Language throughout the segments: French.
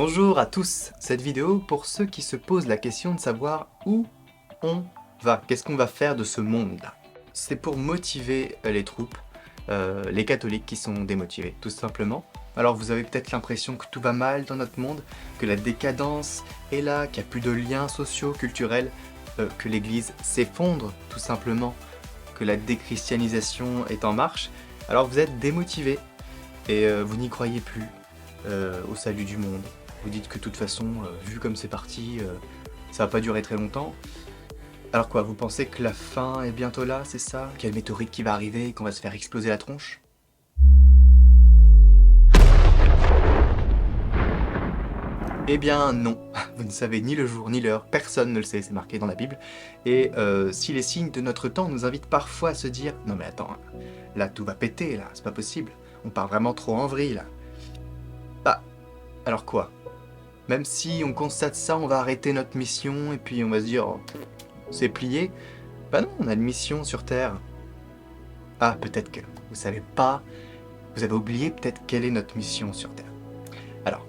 Bonjour à tous, cette vidéo pour ceux qui se posent la question de savoir où on va, qu'est-ce qu'on va faire de ce monde-là. C'est pour motiver les troupes, les catholiques qui sont démotivés, tout simplement. Alors vous avez peut-être l'impression que tout va mal dans notre monde, que la décadence est là, qu'il n'y a plus de liens sociaux, culturels, que l'église s'effondre tout simplement, que la déchristianisation est en marche. Alors vous êtes démotivé et vous n'y croyez plus. Au salut du monde. Vous dites que de toute façon, vu comme c'est parti, ça va pas durer très longtemps. Alors quoi, vous pensez que la fin est bientôt là, c'est ça? Qu'il y a une météorite qui va arriver et qu'on va se faire exploser la tronche? Eh bien non, vous ne savez ni le jour ni l'heure, personne ne le sait, c'est marqué dans la Bible. Et si les signes de notre temps nous invitent parfois à se dire « Non mais attends, là tout va péter, là, c'est pas possible, on part vraiment trop en vrille, là. » Bah, alors quoi? Même si on constate ça, on va arrêter notre mission et puis on va se dire oh, c'est plié. Bah non, on a une mission sur Terre. Ah, peut-être que vous savez pas, vous avez oublié peut-être quelle est notre mission sur Terre. Alors,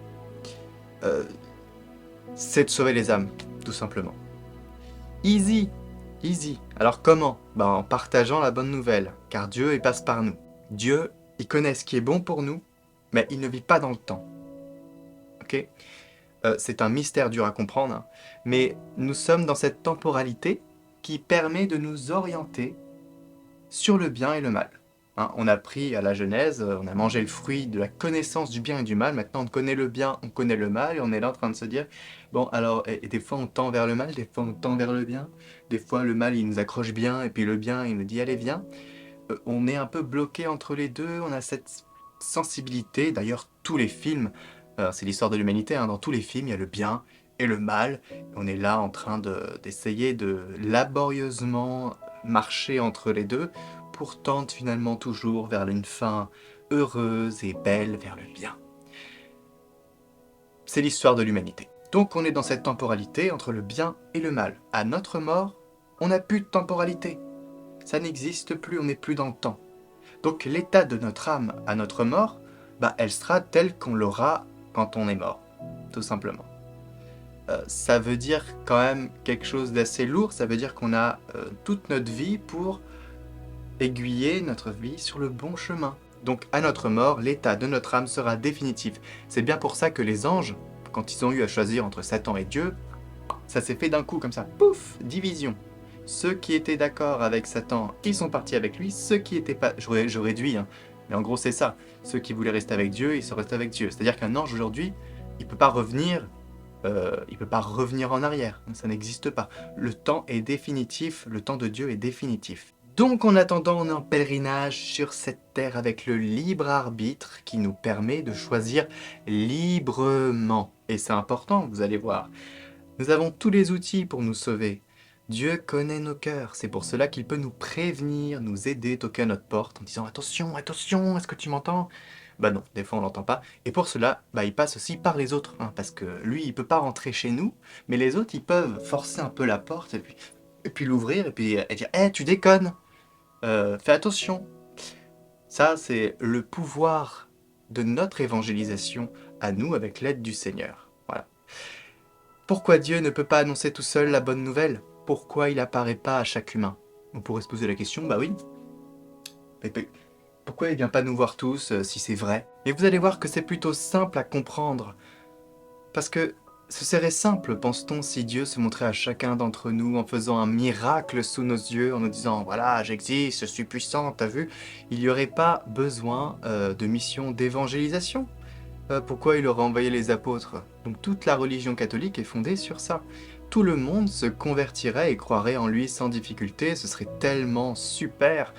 c'est de sauver les âmes, tout simplement. Easy, easy. Alors comment? Bah en partageant la bonne nouvelle, car Dieu il passe par nous. Dieu, il connaît ce qui est bon pour nous, mais il ne vit pas dans le temps. Ok? C'est un mystère dur à comprendre, hein, mais nous sommes dans cette temporalité qui permet de nous orienter sur le bien et le mal. Hein, on a pris à la Genèse, on a mangé le fruit de la connaissance du bien et du mal, maintenant on connaît le bien, on connaît le mal, et on est là en train de se dire, bon alors, et des fois on tend vers le mal, des fois on tend vers le bien, des fois le mal il nous accroche bien, et puis le bien il nous dit allez viens. On est un peu bloqué entre les deux, on a cette sensibilité, d'ailleurs tous les films, c'est l'histoire de l'humanité, hein, dans tous les films il y a le bien et le mal, on est là en train d'essayer de laborieusement marcher entre les deux, pour tendre finalement toujours vers une fin heureuse et belle, vers le bien. C'est l'histoire de l'humanité. Donc on est dans cette temporalité entre le bien et le mal. À notre mort, on n'a plus de temporalité. Ça n'existe plus, on n'est plus dans le temps. Donc l'état de notre âme à notre mort, bah, elle sera telle qu'on l'aura quand on est mort, tout simplement. Ça veut dire quand même quelque chose d'assez lourd, ça veut dire qu'on a toute notre vie pour aiguiller notre vie sur le bon chemin. Donc à notre mort, l'état de notre âme sera définitif. C'est bien pour ça que les anges, quand ils ont eu à choisir entre Satan et Dieu, ça s'est fait d'un coup comme ça, pouf, division. Ceux qui étaient d'accord avec Satan, ils sont partis avec lui. Ceux qui étaient pas... Je réduis, hein. Mais en gros c'est ça. Ceux qui voulaient rester avec Dieu, ils sont restés avec Dieu. C'est-à-dire qu'un ange aujourd'hui, il peut pas revenir en arrière. Ça n'existe pas. Le temps est définitif, le temps de Dieu est définitif. Donc en attendant, on est en pèlerinage sur cette terre avec le libre arbitre qui nous permet de choisir librement. Et c'est important, vous allez voir. Nous avons tous les outils pour nous sauver. Dieu connaît nos cœurs, c'est pour cela qu'il peut nous prévenir, nous aider, toquer à notre porte en disant « Attention, attention, est-ce que tu m'entends ?» Bah non, des fois on l'entend pas. Et pour cela, bah, il passe aussi par les autres, hein, parce que lui, il peut pas rentrer chez nous, mais les autres, ils peuvent forcer un peu la porte, et puis l'ouvrir, et puis dire « Eh, tu déconnes, fais attention !» Ça, c'est le pouvoir de notre évangélisation à nous avec l'aide du Seigneur. Voilà. Pourquoi Dieu ne peut pas annoncer tout seul la bonne nouvelle? Pourquoi il apparaît pas à chaque humain? On pourrait se poser la question, bah oui. Mais pourquoi il vient pas nous voir tous si c'est vrai? Et vous allez voir que c'est plutôt simple à comprendre. Parce que ce serait simple, pense-t-on, si Dieu se montrait à chacun d'entre nous en faisant un miracle sous nos yeux, en nous disant « Voilà, j'existe, je suis puissant, t'as vu ?» Il n'y aurait pas besoin de mission d'évangélisation. Pourquoi il aurait envoyé les apôtres? Donc toute la religion catholique est fondée sur ça. Tout le monde se convertirait et croirait en lui sans difficulté, ce serait tellement super.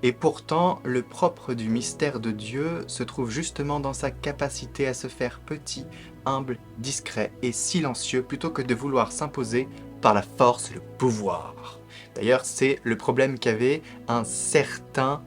Et pourtant, le propre du mystère de Dieu se trouve justement dans sa capacité à se faire petit, humble, discret et silencieux plutôt que de vouloir s'imposer par la force et le pouvoir. D'ailleurs, c'est le problème qu'avait un certain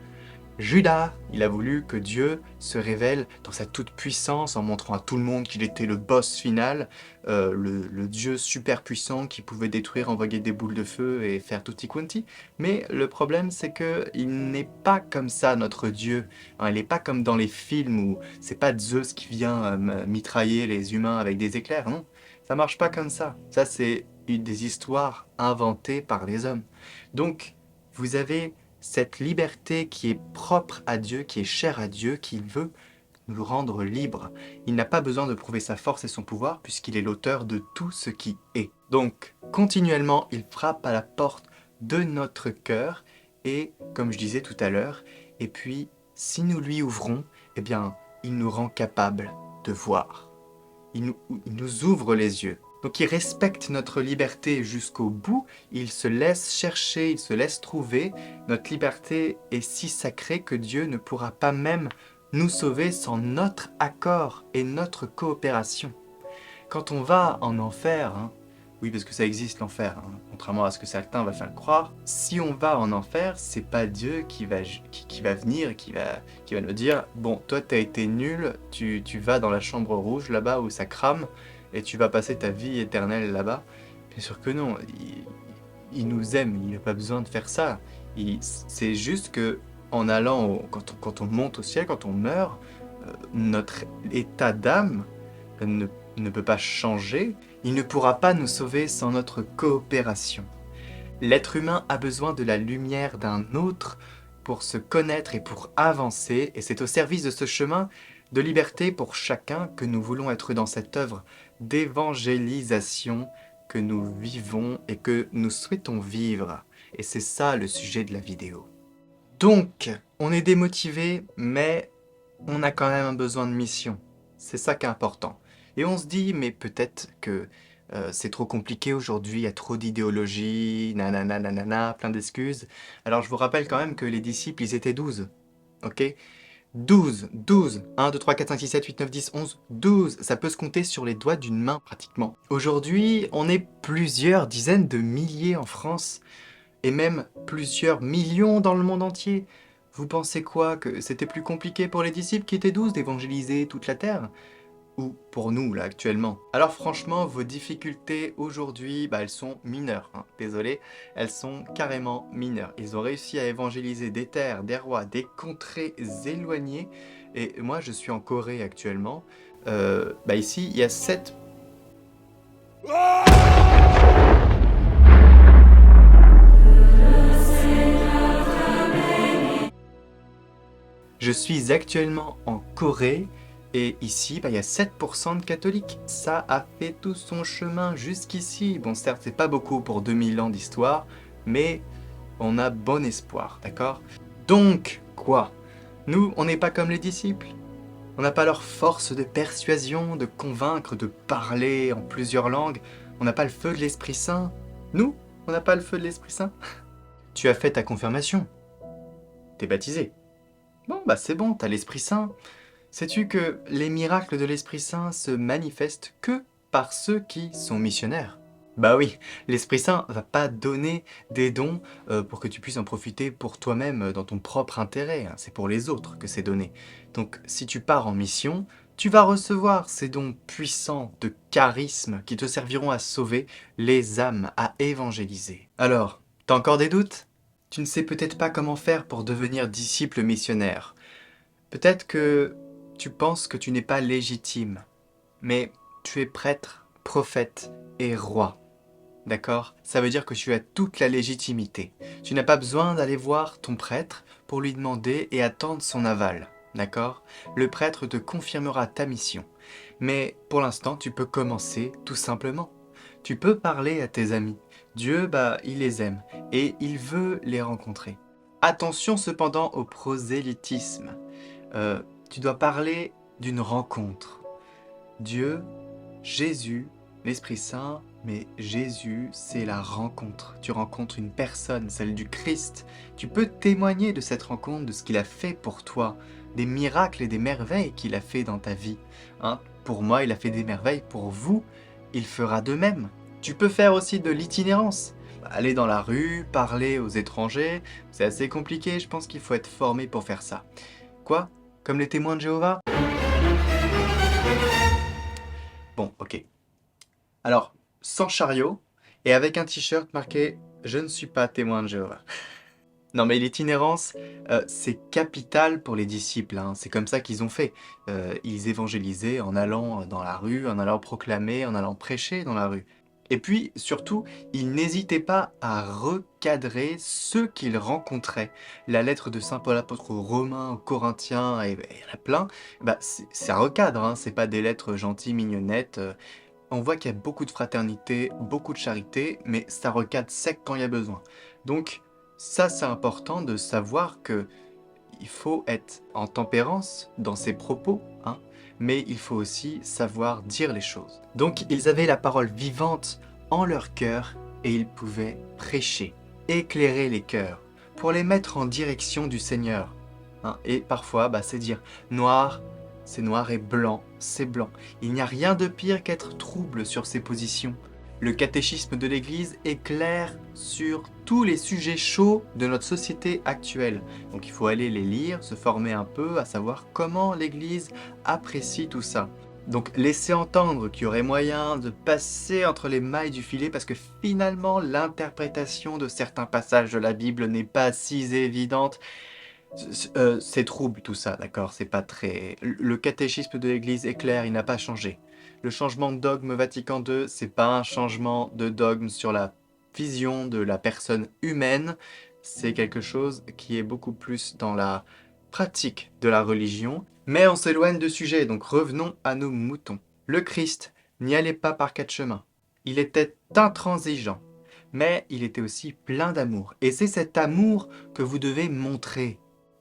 Judas, il a voulu que Dieu se révèle dans sa toute-puissance en montrant à tout le monde qu'il était le boss final, le Dieu super puissant qui pouvait détruire, envoyer des boules de feu et faire tutti quanti. Mais le problème, c'est que il n'est pas comme ça, notre Dieu. Hein, il n'est pas comme dans les films où c'est pas Zeus qui vient mitrailler les humains avec des éclairs, non. Ça marche pas comme ça. Ça, c'est des histoires inventées par les hommes. Donc, vous avez cette liberté qui est propre à Dieu, qui est chère à Dieu, qui veut nous rendre libres. Il n'a pas besoin de prouver sa force et son pouvoir puisqu'il est l'auteur de tout ce qui est. Donc, continuellement, il frappe à la porte de notre cœur et, comme je disais tout à l'heure, et puis, si nous lui ouvrons, eh bien, il nous rend capables de voir. Il nous ouvre les yeux. Donc il respecte notre liberté jusqu'au bout, il se laisse chercher, il se laisse trouver. Notre liberté est si sacrée que Dieu ne pourra pas même nous sauver sans notre accord et notre coopération. Quand on va en enfer, oui parce que ça existe l'enfer, contrairement à ce que certains vont faire croire, si on va en enfer, c'est pas Dieu qui va venir, qui va nous dire « Bon, toi t'as été nul, tu vas dans la chambre rouge là-bas où ça crame, et tu vas passer ta vie éternelle là-bas. » Bien sûr que non, il nous aime, il n'a pas besoin de faire ça. C'est juste que en allant, quand on monte au ciel, quand on meurt, notre état d'âme ne peut pas changer. Il ne pourra pas nous sauver sans notre coopération. L'être humain a besoin de la lumière d'un autre pour se connaître et pour avancer, et c'est au service de ce chemin de liberté pour chacun que nous voulons être dans cette œuvre d'évangélisation que nous vivons et que nous souhaitons vivre. Et c'est ça le sujet de la vidéo. Donc, on est démotivé, mais on a quand même un besoin de mission. C'est ça qui est important. Et on se dit, mais peut-être que c'est trop compliqué aujourd'hui, il y a trop d'idéologie, nanana, nanana, plein d'excuses. Alors je vous rappelle quand même que les disciples, ils étaient 12, ok ? 12, 1, 2, 3, 4, 5, 6, 7, 8, 9, 10, 11, 12, ça peut se compter sur les doigts d'une main pratiquement. Aujourd'hui, on est plusieurs dizaines de milliers en France, et même plusieurs millions dans le monde entier. Vous pensez quoi, que c'était plus compliqué pour les disciples qui étaient 12 d'évangéliser toute la terre ? Ou pour nous, là, actuellement. Alors franchement, vos difficultés aujourd'hui, elles sont mineures. Désolé, elles sont carrément mineures. Ils ont réussi à évangéliser des terres, des rois, des contrées éloignées. Et moi, je suis en Corée actuellement. Ici, il y a 7... Je suis actuellement en Corée. Et ici, il y a 7% de catholiques. Ça a fait tout son chemin jusqu'ici. Bon, certes, c'est pas beaucoup pour 2000 ans d'histoire, mais on a bon espoir, d'accord ? Donc, quoi ? Nous, on n'est pas comme les disciples. On n'a pas leur force de persuasion, de convaincre, de parler en plusieurs langues. On n'a pas le feu de l'Esprit Saint. Nous, on n'a pas le feu de l'Esprit Saint. Tu as fait ta confirmation. T'es baptisé. Bon, c'est bon, t'as l'Esprit Saint. Sais-tu que les miracles de l'Esprit Saint se manifestent que par ceux qui sont missionnaires ? Bah oui, l'Esprit Saint va pas donner des dons pour que tu puisses en profiter pour toi-même dans ton propre intérêt. C'est pour les autres que c'est donné. Donc si tu pars en mission, tu vas recevoir ces dons puissants de charisme qui te serviront à sauver les âmes, à évangéliser. Alors, t'as encore des doutes ? Tu ne sais peut-être pas comment faire pour devenir disciple missionnaire. Peut-être que tu penses que tu n'es pas légitime, mais tu es prêtre, prophète et roi. D'accord ? Ça veut dire que tu as toute la légitimité. Tu n'as pas besoin d'aller voir ton prêtre pour lui demander et attendre son aval. D'accord ? Le prêtre te confirmera ta mission. Mais pour l'instant, tu peux commencer tout simplement. Tu peux parler à tes amis. Dieu, il les aime et il veut les rencontrer. Attention cependant au prosélytisme. Tu dois parler d'une rencontre. Dieu, Jésus, l'Esprit Saint, mais Jésus, c'est la rencontre. Tu rencontres une personne, celle du Christ. Tu peux témoigner de cette rencontre, de ce qu'il a fait pour toi, des miracles et des merveilles qu'il a fait dans ta vie. Pour moi, il a fait des merveilles. Pour vous, il fera de même. Tu peux faire aussi de l'itinérance. aller dans la rue, parler aux étrangers, c'est assez compliqué, je pense qu'il faut être formé pour faire ça. Quoi? Comme les témoins de Jéhovah? Bon, ok. Alors, sans chariot et avec un t-shirt marqué «Je ne suis pas témoin de Jéhovah». Non, mais l'itinérance, c'est capital pour les disciples, hein. C'est comme ça qu'ils ont fait. Ils évangélisaient en allant dans la rue, en allant proclamer, en allant prêcher dans la rue. Et puis, surtout, ils n'hésitaient pas à recadrer ceux qu'ils rencontraient. La lettre de saint Paul apôtre aux Romains, aux Corinthiens, et il y en a plein, bah, ça recadre, hein. C'est pas des lettres gentilles, mignonnettes. On voit qu'il y a beaucoup de fraternité, beaucoup de charité, mais ça recadre sec quand il y a besoin. Donc, ça, c'est important de savoir que il faut être en tempérance dans ses propos, hein, mais il faut aussi savoir dire les choses. Donc, ils avaient la parole vivante en leur cœur et ils pouvaient prêcher, éclairer les cœurs, pour les mettre en direction du Seigneur, hein. Et parfois, bah, c'est dire noir, c'est noir et blanc, c'est blanc. Il n'y a rien de pire qu'être trouble sur ses positions. Le catéchisme de l'Église est clair sur tous les sujets chauds de notre société actuelle. Donc il faut aller les lire, se former un peu, à savoir comment l'Église apprécie tout ça. Donc laissez entendre qu'il y aurait moyen de passer entre les mailles du filet parce que finalement l'interprétation de certains passages de la Bible n'est pas si évidente. C'est trouble tout ça, d'accord? C'est pas très... Le catéchisme de l'Église est clair, il n'a pas changé. Le changement de dogme Vatican II, c'est pas un changement de dogme sur la vision de la personne humaine, c'est quelque chose qui est beaucoup plus dans la pratique de la religion. Mais on s'éloigne de sujet, donc revenons à nos moutons. Le Christ n'y allait pas par quatre chemins. Il était intransigeant, mais il était aussi plein d'amour. Et c'est cet amour que vous devez montrer.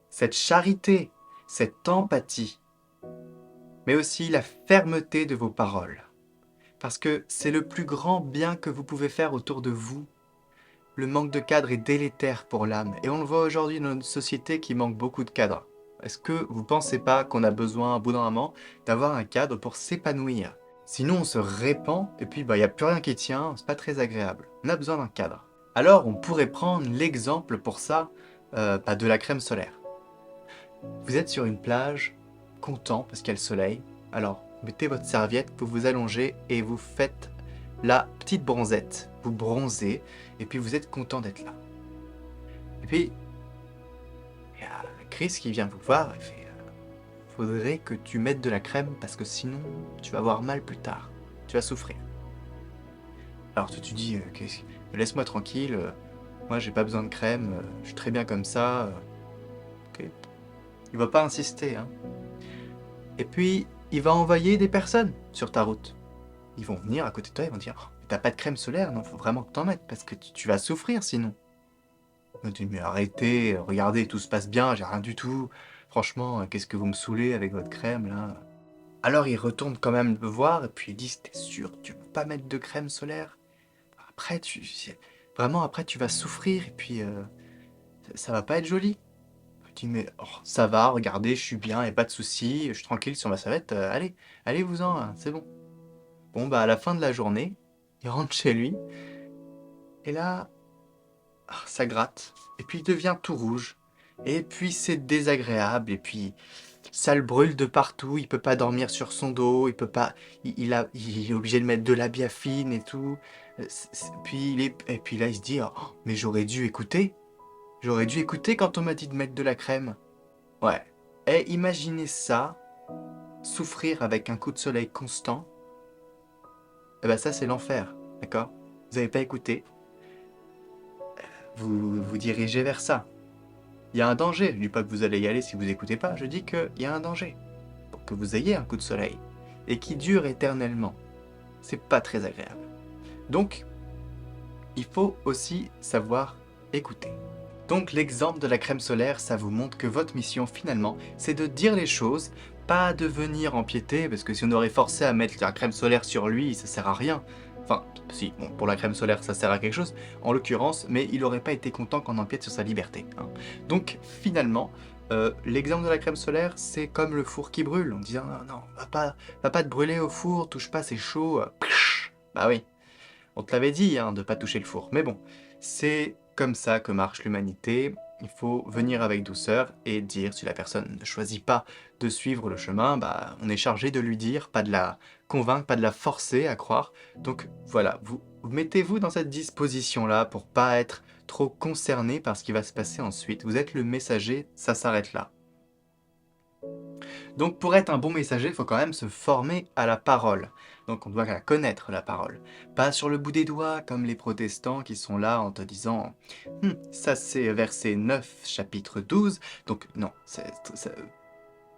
Cette charité, cette empathie, mais aussi la fermeté de vos paroles. Parce que c'est le plus grand bien que vous pouvez faire autour de vous. Le manque de cadre est délétère pour l'âme, et on le voit aujourd'hui dans notre société qui manque beaucoup de cadres. Est-ce que vous ne pensez pas qu'on a besoin, au bout d'un moment, d'avoir un cadre pour s'épanouir? Sinon on se répand, et puis il n'y a plus rien qui tient, c'est pas très agréable. On a besoin d'un cadre. Alors on pourrait prendre l'exemple pour ça de la crème solaire. Vous êtes sur une plage, content parce qu'il y a le soleil. Alors, mettez votre serviette, vous vous allongez et vous faites la petite bronzette. Vous bronzez et puis vous êtes content d'être là. Et puis, il y a Chris qui vient vous voir et fait faudrait que tu mettes de la crème parce que sinon tu vas avoir mal plus tard. Tu vas souffrir. Alors tu dis laisse-moi tranquille, moi j'ai pas besoin de crème, je suis très bien comme ça. Ok. Il va pas insister, hein. Et puis, il va envoyer des personnes sur ta route. Ils vont venir à côté de toi, ils vont dire oh, t'as pas de crème solaire, non, faut vraiment que t'en mettes, parce que tu vas souffrir sinon. Tu dis mais arrêtez, regardez, tout se passe bien, j'ai rien du tout. Franchement, qu'est-ce que vous me saoulez avec votre crème là? Alors il retourne quand même le voir, et puis il dit t'es sûr, tu peux pas mettre de crème solaire? Après, vraiment, après tu vas souffrir, et puis ça va pas être joli. Je dis mais oh, ça va, regardez, je suis bien, y a pas de souci, je suis tranquille sur ma serviette, allez, allez-vous-en, hein, c'est bon. Bon bah à la fin de la journée, il rentre chez lui, et là, ça gratte, et puis il devient tout rouge, et puis c'est désagréable, et puis ça le brûle de partout, il peut pas dormir sur son dos, il peut pas, il est obligé de mettre de la biafine et tout, et puis là il se dit, oh, mais j'aurais dû écouter quand on m'a dit de mettre de la crème. Ouais. Et imaginez ça, souffrir avec un coup de soleil constant. Eh ben ça c'est l'enfer, d'accord? Vous n'avez pas écouté, vous vous dirigez vers ça. Il y a un danger, je dis pas que vous allez y aller si vous n'écoutez pas, je dis qu'il y a un danger. Pour que vous ayez un coup de soleil, et qui dure éternellement. C'est pas très agréable. Donc, il faut aussi savoir écouter. Donc l'exemple de la crème solaire, ça vous montre que votre mission finalement, c'est de dire les choses, pas de venir empiéter, parce que si on aurait forcé à mettre la crème solaire sur lui, ça sert à rien. Enfin, si, bon, pour la crème solaire, ça sert à quelque chose, en l'occurrence, mais il n'aurait pas été content qu'on empiète sur sa liberté, hein. Donc finalement, l'exemple de la crème solaire, c'est comme le four qui brûle. On dit non, non, va pas te brûler au four, touche pas, c'est chaud. Bah oui, on te l'avait dit hein, de pas toucher le four, mais bon. C'est comme ça que marche l'humanité. Il faut venir avec douceur et dire, si la personne ne choisit pas de suivre le chemin, bah, on est chargé de lui dire, pas de la convaincre, pas de la forcer à croire. Donc voilà, vous mettez-vous dans cette disposition-là pour pas être trop concerné par ce qui va se passer ensuite. Vous êtes le messager, ça s'arrête là. Donc pour être un bon messager, il faut quand même se former à la parole. Donc on doit la connaître, la parole. Pas sur le bout des doigts, comme les protestants qui sont là en te disant ça c'est verset 9, chapitre 12. Donc non, c'est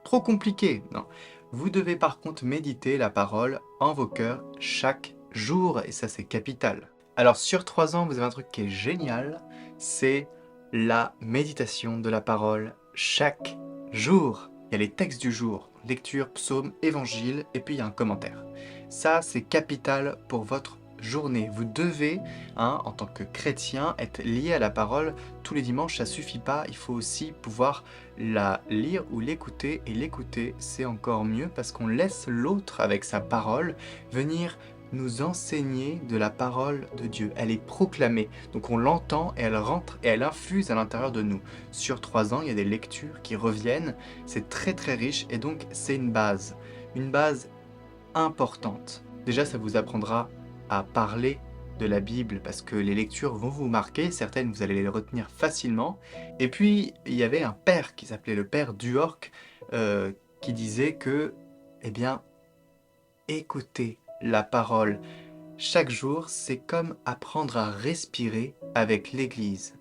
trop compliqué. Non. Vous devez par contre méditer la parole en vos cœurs chaque jour, et ça c'est capital. Alors sur 3 ans, vous avez un truc qui est génial, c'est la méditation de la parole chaque jour. Il y a les textes du jour, lecture, psaume, évangile, et puis il y a un commentaire. Ça, c'est capital pour votre journée. Vous devez, en tant que chrétien, être lié à la parole tous les dimanches. Ça suffit pas, il faut aussi pouvoir la lire ou l'écouter. Et l'écouter, c'est encore mieux parce qu'on laisse l'autre, avec sa parole, venir nous enseigner de la parole de Dieu. Elle est proclamée, donc on l'entend et elle rentre et elle infuse à l'intérieur de nous. Sur 3 ans, il y a des lectures qui reviennent, c'est très très riche et donc c'est une base importante. Déjà, ça vous apprendra à parler de la Bible parce que les lectures vont vous marquer, certaines vous allez les retenir facilement. Et puis, il y avait un père qui s'appelait le père Duhorc qui disait que, eh bien, écoutez la parole chaque jour, c'est comme apprendre à respirer avec l'Église.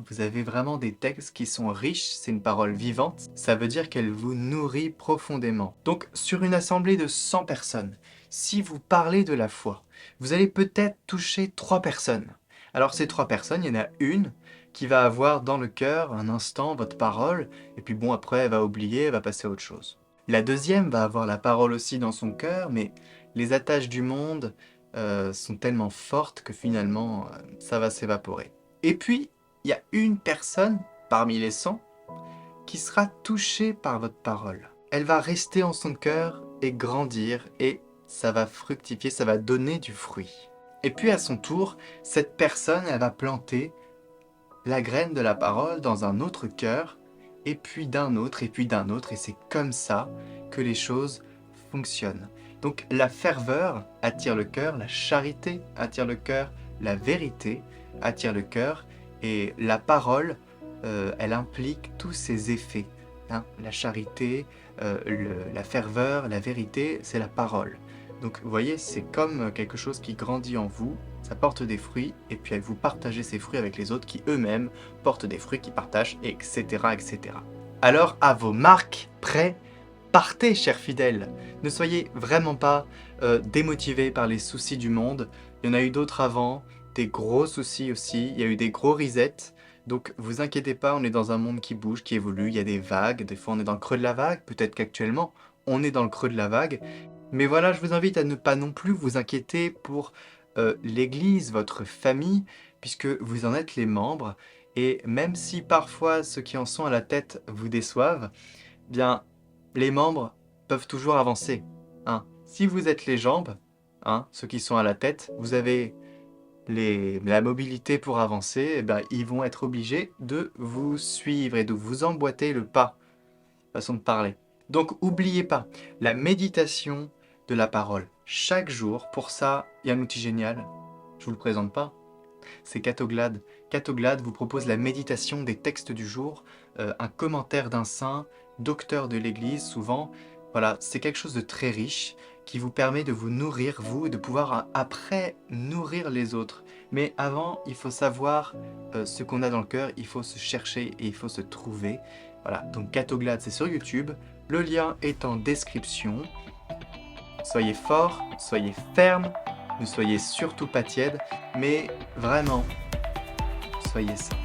Vous avez vraiment des textes qui sont riches, c'est une parole vivante, ça veut dire qu'elle vous nourrit profondément. Donc sur une assemblée de 100 personnes, si vous parlez de la foi, vous allez peut-être toucher 3 personnes. Alors ces 3 personnes, il y en a une qui va avoir dans le cœur un instant votre parole, et puis bon après elle va oublier, elle va passer à autre chose. La deuxième va avoir la parole aussi dans son cœur, mais les attaches du monde sont tellement fortes que finalement ça va s'évaporer. Et puis, il y a une personne parmi les 100 qui sera touchée par votre parole. Elle va rester en son cœur et grandir et ça va fructifier, ça va donner du fruit. Et puis à son tour, cette personne, elle va planter la graine de la parole dans un autre cœur et puis d'un autre et puis d'un autre et c'est comme ça que les choses fonctionnent. Donc la ferveur attire le cœur, la charité attire le cœur, la vérité attire le cœur et la parole, elle implique tous ces effets. La charité, la ferveur, la vérité, c'est la parole. Donc vous voyez, c'est comme quelque chose qui grandit en vous, ça porte des fruits et puis vous partagez ces fruits avec les autres qui eux-mêmes portent des fruits, qui partagent, etc. etc. Alors à vos marques, prêts, partez, chers fidèles. Ne soyez vraiment pas démotivés par les soucis du monde. Il y en a eu d'autres avant, des gros soucis aussi. Il y a eu des gros resets. Donc vous inquiétez pas, on est dans un monde qui bouge, qui évolue. Il y a des vagues. Des fois on est dans le creux de la vague. Peut-être qu'actuellement on est dans le creux de la vague. Mais voilà, je vous invite à ne pas non plus vous inquiéter pour l'Église, votre famille, puisque vous en êtes les membres. Et même si parfois ceux qui en sont à la tête vous déçoivent, bien les membres peuvent toujours avancer. Si vous êtes les jambes, ceux qui sont à la tête, vous avez la mobilité pour avancer, et ils vont être obligés de vous suivre et de vous emboîter le pas, façon de parler. Donc n'oubliez pas, la méditation de la parole, chaque jour, pour ça, il y a un outil génial, je vous le présente pas, c'est Catoglade. Catoglade vous propose la méditation des textes du jour, un commentaire d'un saint, docteur de l'Église souvent. Voilà, c'est quelque chose de très riche qui vous permet de vous nourrir, vous, et de pouvoir après nourrir les autres. Mais avant, il faut savoir ce qu'on a dans le cœur, il faut se chercher et il faut se trouver. Voilà, donc Catoglade, c'est sur YouTube. Le lien est en description. Soyez forts, soyez fermes, ne soyez surtout pas tièdes, mais vraiment, soyez sains.